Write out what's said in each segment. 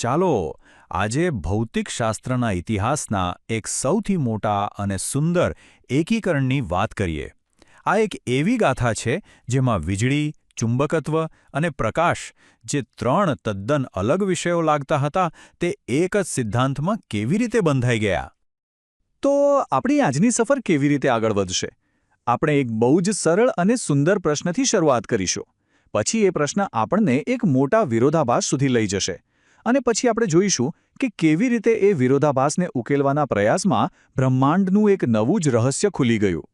ચાલો આજે ભૌતિકશાસ્ત્રના ઇતિહાસના એક સૌથી મોટા અને સુંદર એકીકરણની વાત કરીએ. આ એક એવી ગાથા છે જેમાં વીજળી, ચુંબકત્વ અને પ્રકાશ, જે ત્રણ તદ્દન અલગ વિષયો લાગતા હતા, તે એક જ સિદ્ધાંતમાં કેવી રીતે બંધાઈ ગયા. તો આપણી આજની સફર કેવી રીતે આગળ વધશે? આપણે એક બહુ જ સરળ અને સુંદર પ્રશ્નથી શરૂઆત કરીશું. પછી એ પ્રશ્ન આપણને એક મોટા વિરોધાભાસ સુધી લઈ જશે. અને પછી આપણે જોઈશું કે કેવી રીતે એ વિરોધાભાસને ઉકેલવાના પ્રયાસમાં બ્રહ્માંડનું એક નવું જ રહસ્ય ખુલી ગયું.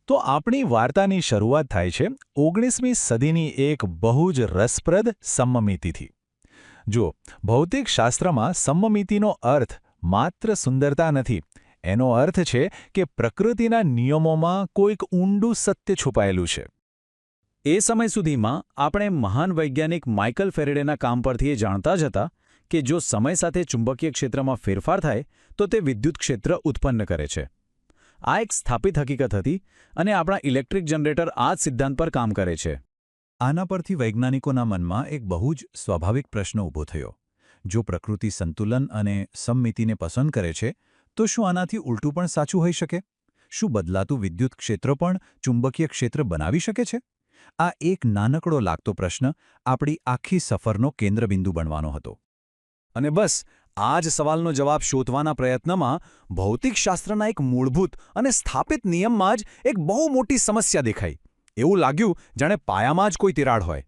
તો આપણી વાર્તાની શરૂઆત થાય છે 19મી સદીની એક બહુ જ રસપ્રદ સમમિતિથી. જો ભૌતિકશાસ્ત્રમાં સમમિતિનો અર્થ માત્ર સુંદરતા નથી. એનો અર્થ છે કે પ્રકૃતિના નિયમોમાં કોઈક ઊંડું સત્ય છુપાયેલું છે. એ સમય સુધીમાં આપણે મહાન વૈજ્ઞાનિક માઇકલ ફેરેડેના કામ પરથી એ જાણતા જ હતા કે જો સમય સાથે ચુંબકીય ક્ષેત્રમાં ફેરફાર થાય તો તે વિદ્યુત ક્ષેત્ર ઉત્પન્ન કરે છે. આ એક સ્થાપિત હકીકત હતી અને આપણા ઇલેક્ટ્રિક જનરેટર આ જ સિદ્ધાંત પર કામ કરે છે. આના પરથી વૈજ્ઞાનિકોના મનમાં એક બહુ જ સ્વાભાવિક પ્રશ્ન ઊભો થયો. જો પ્રકૃતિ સંતુલન અને સમમિતિને પસંદ કરે છે, તો શું આનાથી ઉલટું પણ સાચું હોઈ શકે? શું બદલાતું વિદ્યુત ક્ષેત્ર પણ ચુંબકીય ક્ષેત્ર બનાવી શકે છે? આ એક નાનકડો લાગતો પ્રશ્ન આપણી આખી સફરનો કેન્દ્રબિંદુ બનવાનો હતો. અને બસ આ જ સવાલનો જવાબ શોધવાના પ્રયત્નમાં ભૌતિકશાસ્ત્રના એક મૂળભૂત અને સ્થાપિત નિયમમાં જ એક બહુ મોટી સમસ્યા દેખાઈ. એવું લાગ્યું જાણે પાયામાં જ કોઈ તિરાડ હોય.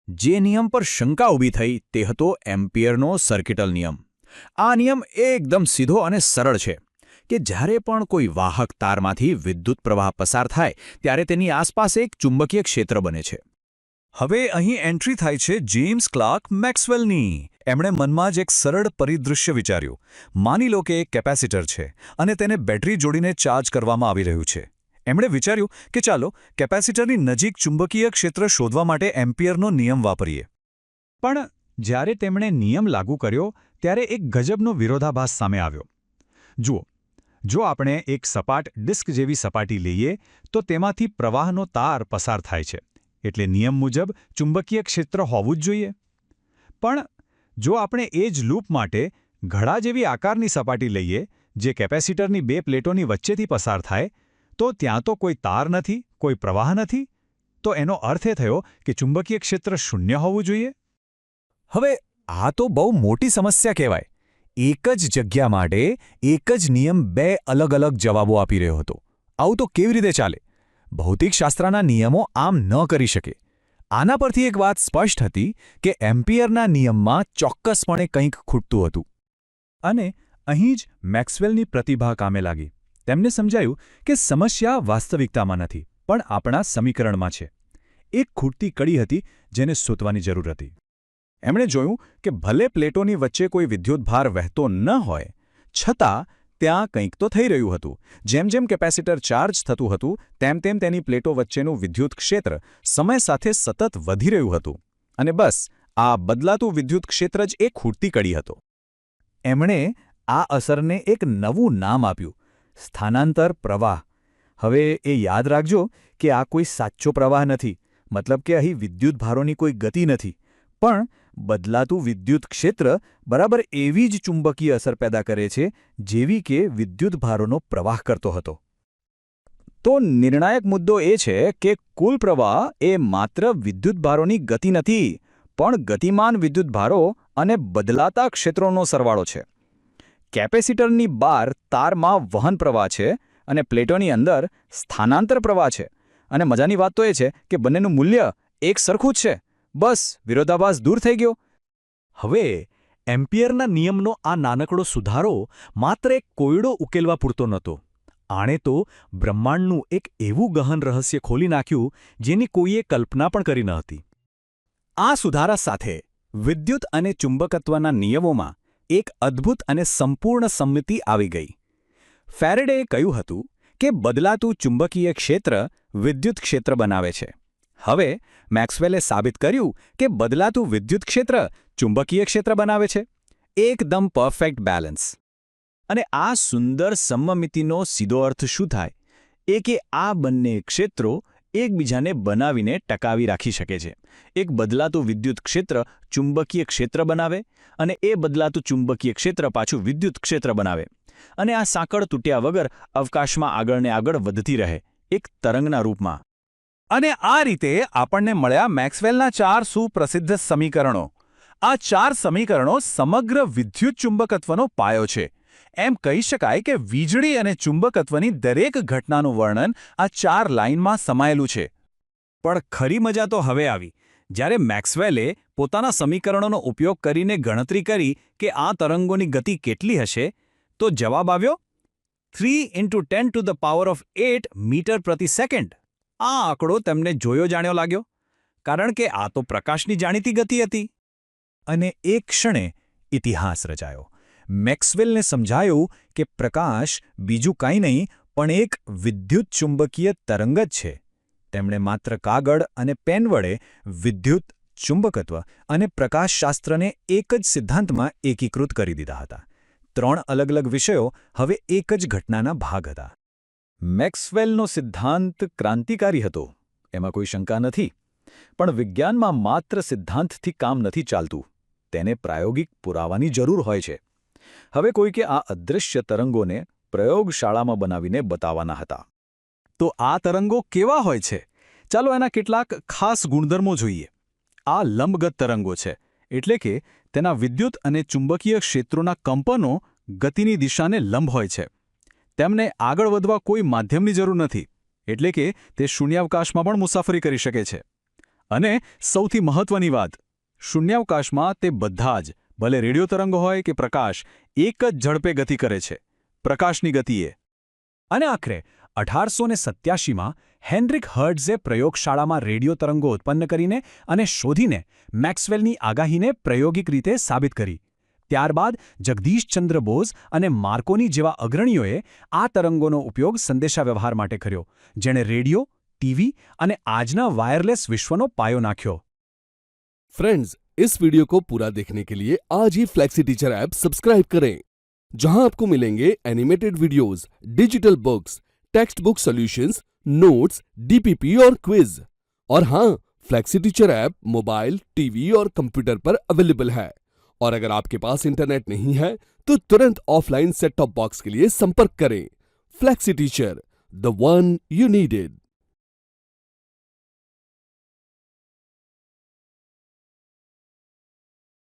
જે નિયમ પર શંકા ઊભી થઈ તે હતો એમ્પિયરનો સર્કિટલ નિયમ. આ નિયમ એકદમ સીધો અને સરળ છે કે જ્યારે પણ કોઈ વાહક તારમાંથી વિદ્યુત પ્રવાહ પસાર થાય ત્યારે તેની આસપાસ એક ચુંબકીય ક્ષેત્ર બને છે. હવે અહીં એન્ટ્રી થાય છે જેમ્સ ક્લાર્ક મેક્સવેલની. એમણે મનમાં જ એક સરળ પરિદૃશ્ય વિચાર્યું. માની લો કે એક કેપેસિટર છે અને તેને બેટરી જોડીને ચાર્જ કરવામાં આવી રહ્યું છે. એમણે વિચાર્યું કે ચાલો કેપેસિટરની નજીક ચુંબકીય ક્ષેત્ર શોધવા માટે એમ્પિયરનો નિયમ વાપરીએ. પણ જ્યારે તેમણે નિયમ લાગુ કર્યો ત્યારે એક ગજબનો વિરોધાભાસ સામે આવ્યો. જુઓ, જો આપણે એક સપાટ ડિસ્ક જેવી સપાટી લઈએ તો તેમાંથી પ્રવાહનો તાર પસાર થાય છે, એટલે નિયમ મુજબ ચુંબકીય ક્ષેત્ર હોવું જ જોઈએ. પણ જો આપણે એ જ લૂપ માટે ઘડા જેવી આકારની સપાટી લઈએ, જે કેપેસિટરની બે પ્લેટોની વચ્ચેથી પસાર થાય, તો ત્યાં તો કોઈ તાર નથી, કોઈ પ્રવાહ નથી. તો એનો અર્થ એ થયો કે ચુંબકીય ક્ષેત્ર શૂન્ય હોવું જોઈએ. હવે આ તો બહુ મોટી સમસ્યા કહેવાય. એક જ જગ્યા માટે એક જ નિયમ બે અલગ અલગ જવાબો આપી રહ્યો હતો. આવું તો કેવી રીતે ચાલે? ભૌતિકશાસ્ત્રના નિયમો આમ ન કરી શકે. આના પરથી એક વાત સ્પષ્ટ હતી કે એમ્પિયરના નિયમમાં ચોક્કસપણે કંઈક ખૂટતું હતું. અને અહીં જ મેક્સવેલની પ્રતિભા કામે લાગી. તેમને સમજાયું કે સમસ્યા વાસ્તવિકતામાં નથી, પણ આપણા સમીકરણમાં છે. એક ખૂટતી કડી હતી જેને શોધવાની જરૂર હતી. એમણે જોયું કે ભલે પ્લેટોની વચ્ચે કોઈ વિદ્યુતભાર વહેતો ન હોય, છતાં ત્યાં કંઈક તો થઈ રહ્યું હતું. જેમ જેમ કેપેસિટર ચાર્જ થતું હતું તેમ તેમ તેની પ્લેટો વચ્ચેનું વિદ્યુત ક્ષેત્ર સમય સાથે સતત વધી રહ્યું હતું. અને બસ આ બદલાતું વિદ્યુત ક્ષેત્ર જ એક ખૂટતી કડી હતો. એમણે આ અસરને એક નવું નામ આપ્યું: સ્થાનાંતર પ્રવાહ. હવે એ યાદ રાખજો કે આ કોઈ સાચો પ્રવાહ નથી, મતલબ કે અહીં વિદ્યુતભારોની કોઈ ગતિ નથી, પણ બદલાતું વિદ્યુત ક્ષેત્ર બરાબર એવી જ ચુંબકીય અસર પેદા કરે છે જેવી કે વિદ્યુતભારોનો પ્રવાહ કરતો હતો. તો નિર્ણાયક મુદ્દો એ છે કે કુલ પ્રવાહ એ માત્ર વિદ્યુતભારોની ગતિ નથી, પણ ગતિમાન વિદ્યુતભારો અને બદલાતા ક્ષેત્રોનો સરવાળો છે. કેપેસિટરની બહાર તારમાં વહન પ્રવાહ છે અને પ્લેટોની અંદર સ્થાનાંતર પ્રવાહ છે. અને મજાની વાત તો એ છે કે બંનેનું મૂલ્ય એક સરખું જ છે. બસ વિરોધાભાસ દૂર થઈ ગયો. હવે એમ્પિયરના નિયમનો આ નાનકડો સુધારો માત્ર એક કોયડો ઉકેલવા પૂરતો નહોતો. આણે તો બ્રહ્માંડનું એક એવું ગહન રહસ્ય ખોલી નાખ્યું જેની કોઈએ કલ્પના પણ કરી ન હતી. આ સુધારા સાથે વિદ્યુત અને ચુંબકત્વના નિયમોમાં એક અદ્ભુત અને સંપૂર્ણ સંમતિ આવી ગઈ. ફેરેડેએ કહ્યું હતું કે બદલાતું ચુંબકીય ક્ષેત્ર વિદ્યુત ક્ષેત્ર બનાવે છે. હવે મેક્સવેલે સાબિત કર્યું કે બદલાતું વિદ્યુત ક્ષેત્ર ચુંબકીય ક્ષેત્ર બનાવે છે. એકદમ પરફેક્ટ બેલેન્સ. અને આ સુંદર સમમિતિનો સીધો અર્થ શું થાય? એ કે આ બંને ક્ષેત્રો એકબીજાને બનાવીને ટકાવી રાખી શકે છે. એક બદલાતું વિદ્યુત ક્ષેત્ર ચુંબકીય ક્ષેત્ર બનાવે અને એ બદલાતું ચુંબકીય ક્ષેત્ર પાછું વિદ્યુત ક્ષેત્ર બનાવે અને આ સાંકળ તૂટ્યા વગર અવકાશમાં આગળને આગળ વધતી રહે, એક તરંગના રૂપમાં. અને આ રીતે આપણને મળ્યા મેક્સવેલના 4 સુપ્રસિદ્ધ સમીકરણો. આ 4 સમીકરણો સમગ્ર વિદ્યુત ચુંબકત્વનો પાયો છે. એમ કહી શકાય કે વીજળી અને ચુંબકત્વની દરેક ઘટનાનું વર્ણન આ 4 લાઇનમાં સમાયેલું છે. પણ ખરી મજા તો હવે આવી, જ્યારે મેક્સવેલે પોતાના સમીકરણોનો ઉપયોગ કરીને ગણતરી કરી કે આ તરંગોની ગતિ કેટલી હશે, તો જવાબ આવ્યો 3 × 10⁸ મીટર પ્રતિ સેકન્ડ. આ આંકડો તેમને જોયો જાણ્યો લાગ્યો, કારણ કે આ તો પ્રકાશની જાણીતી ગતિ હતી. અને એ ક્ષણે ઇતિહાસ રચાયો. મેક્સવેલને સમજાયું કે પ્રકાશ બીજું કાંઈ નહીં પણ એક વિદ્યુત ચુંબકીય તરંગ જ છે. તેમણે માત્ર કાગળ અને પેન વડે વિદ્યુત, ચુંબકત્વ અને પ્રકાશશાસ્ત્રને એક જ સિદ્ધાંતમાં એકીકૃત કરી દીધા હતા. 3 અલગ અલગ વિષયો હવે એક જ ઘટનાના ભાગ હતા. મેક્સવેલનો સિદ્ધાંત ક્રાંતિકારી હતો, એમાં કોઈ શંકા નથી. પણ વિજ્ઞાનમાં માત્ર સિદ્ધાંતથી કામ નથી ચાલતું, તેને પ્રાયોગિક પુરાવાની જરૂર હોય છે. હવે કોઈકે આ અદૃશ્ય તરંગોને પ્રયોગશાળામાં બનાવીને બતાવવાના હતા. તો આ તરંગો કેવા હોય છે? ચાલો એના કેટલાક ખાસ ગુણધર્મો જોઈએ. આ લંબગત તરંગો છે, એટલે કે તેના વિદ્યુત અને ચુંબકીય ક્ષેત્રોના કંપનો ગતિની દિશાને લંબ હોય છે. તેમને આગળ વધવા કોઈ માધ્યમની જરૂર નથી, એટલે કે તે શૂન્યાવકાશમાં પણ મુસાફરી કરી શકે છે. અને સૌથી મહત્વની વાત, શૂન્યાવકાશમાં તે બધા જ, ભલે રેડિયો તરંગો હોય કે પ્રકાશ, એક જ ઝડપે ગતિ કરે છે, પ્રકાશની ગતિએ. અને આખરે 1887માં હેનરિક હર્ટ્ઝે પ્રયોગશાળામાં રેડિયો તરંગો ઉત્પન્ન કરીને અને શોધીને મેક્સવેલની આગાહીને પ્રાયોગિક રીતે સાબિત કરી. ત્યારબાદ જગદીશચંદ્ર બોઝ અને માર્કોની જેવા અગ્રણીઓએ આ તરંગોનો ઉપયોગ સંદેશાવ્યવહાર માટે કર્યો, જેણે રેડિયો, ટીવી અને આજના વાયરલેસ વિશ્વનો પાયો નાખ્યો. फ्रेंड्स, इस वीडियो को पूरा देखने के लिए आज ही फ्लेक्सी टीचर ऐप सब्सक्राइब करें, जहां आपको मिलेंगे animated videos, digital books, text book solutions, notes, DPP और क्विज. और हाँ, flexi teacher app mobile, TV और कंप्यूटर पर अवेलेबल है. और अगर आपके पास इंटरनेट नहीं है तो तुरंत ऑफलाइन सेट टॉप बॉक्स के लिए संपर्क करें. Flexi teacher, the one you needed.